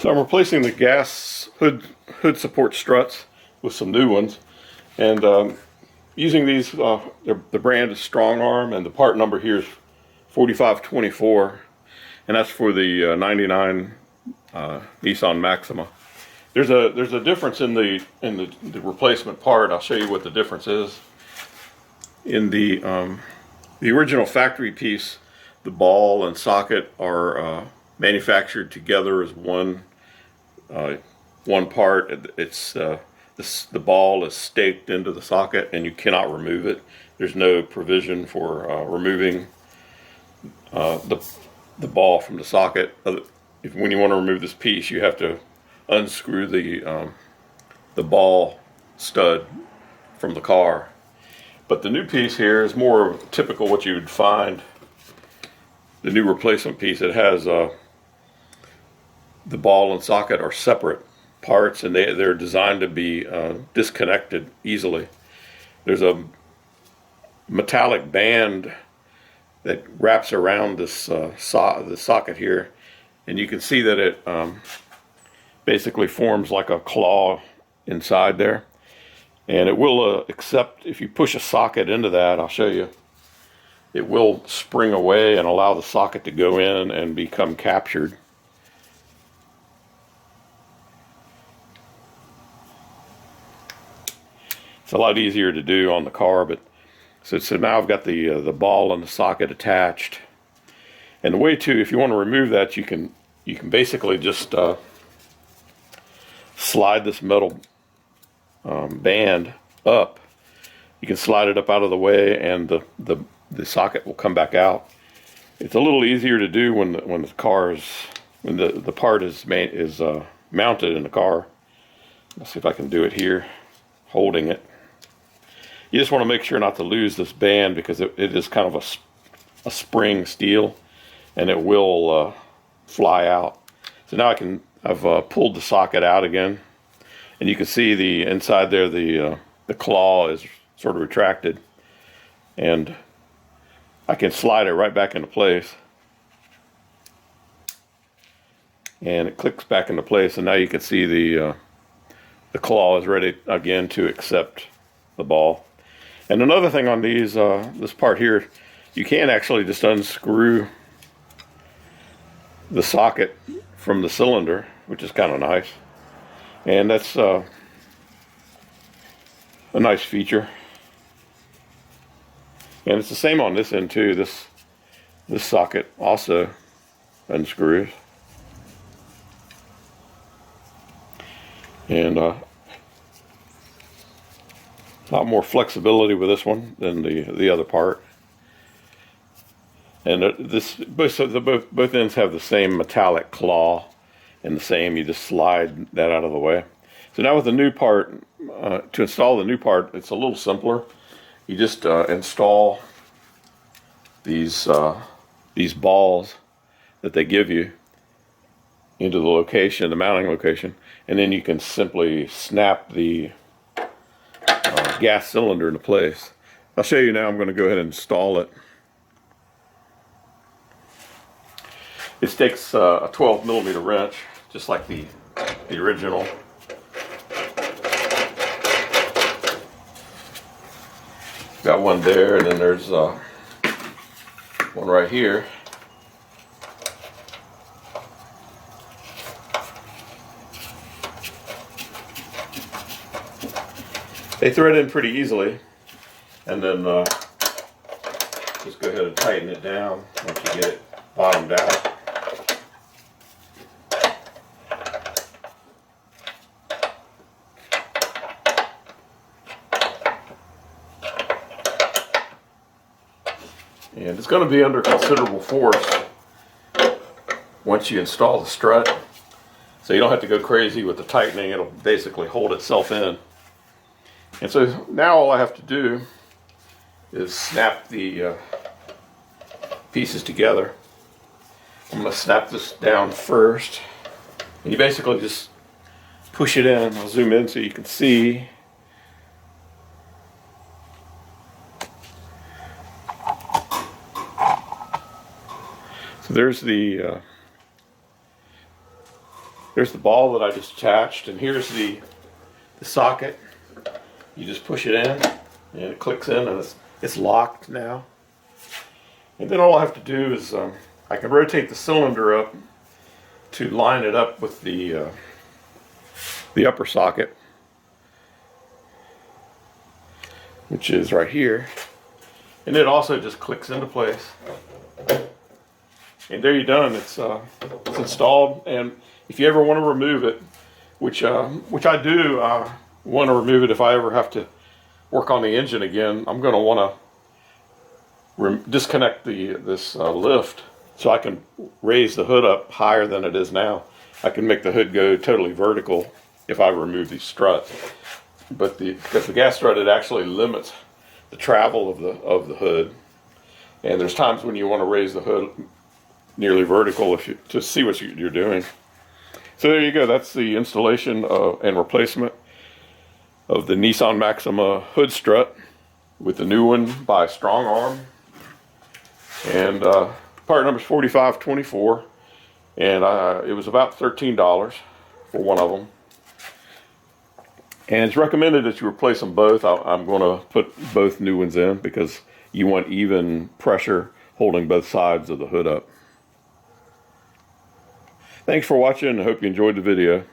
So I'm replacing the gas hood support struts with some new ones, and using these. The brand is Strongarm, and the part number here is 4524, and that's for the '99 Nissan Maxima. There's a difference in the replacement part. I'll show you what the difference is. In the original factory piece, the ball and socket are manufactured together as one part. It's the ball is staked into the socket, and you cannot remove it. There's no provision for removing the ball from the socket. When you want to remove this piece, you have to unscrew the ball stud from the car. But the new piece here is more typical what you would find. The new replacement piece, it has the ball and socket are separate parts, and they're designed to be disconnected easily. There's a metallic band that wraps around this the socket here, and you can see that it basically forms like a claw inside there, and it will accept if you push a socket into that. I'll show you. It will spring away and allow the socket to go in and become captured. It's a lot easier to do on the car, but so now I've got the ball and the socket attached. And the way to, if you want to remove that, you can basically just slide this metal band up. You can slide it up out of the way, and the socket will come back out. It's a little easier to do when the part is mounted in the car. Let's see if I can do it here, holding it. You just want to make sure not to lose this band, because it is kind of a spring steel, and it will fly out. So now I've pulled the socket out again, and you can see the inside there, the claw is sort of retracted, and I can slide it right back into place, and it clicks back into place, and now you can see the claw is ready again to accept the ball. And another thing on these, this part here, you can actually just unscrew the socket from the cylinder, which is kind of nice, and that's a nice feature. And it's the same on this end too. This socket also unscrews, and a lot more flexibility with this one than the other part. And both ends have the same metallic claw, and you just slide that out of the way. So now with the new part, to install the new part, it's a little simpler. You just install these balls that they give you into the location, the mounting location, and then you can simply snap the gas cylinder into place. I'll show you now. I'm going to go ahead and install it. It takes a 12mm wrench, just like the original. Got one there, and then there's one right here. They thread in pretty easily, and then just go ahead and tighten it down once you get it bottomed out. And it's going to be under considerable force once you install the strut, so you don't have to go crazy with the tightening. It'll basically hold itself in. And so now all I have to do is snap the pieces together. I'm going to snap this down first, and you basically just push it in. I'll zoom in so you can see. So there's the There's the ball that I just attached, and here's the socket. You just push it in, and it clicks in, and it's locked now. And then all I have to do is I can rotate the cylinder up to line it up with the upper socket, which is right here, and it also just clicks into place. And there you're done. It's installed. And if you ever want to remove it, which I do want to remove it if I ever have to work on the engine again, I'm going to want to disconnect this lift so I can raise the hood up higher than it is now. I can make the hood go totally vertical if I remove these struts. But because the gas strut, it actually limits the travel of the hood. And there's times when you want to raise the hood nearly vertical to see what you're doing. So there you go. That's the installation and replacement of the Nissan Maxima hood strut with the new one by Strongarm. And part number is 4524, and it was about $13 for one of them. And it's recommended that you replace them both. I'm going to put both new ones in because you want even pressure holding both sides of the hood up. Thanks for watching. I hope you enjoyed the video.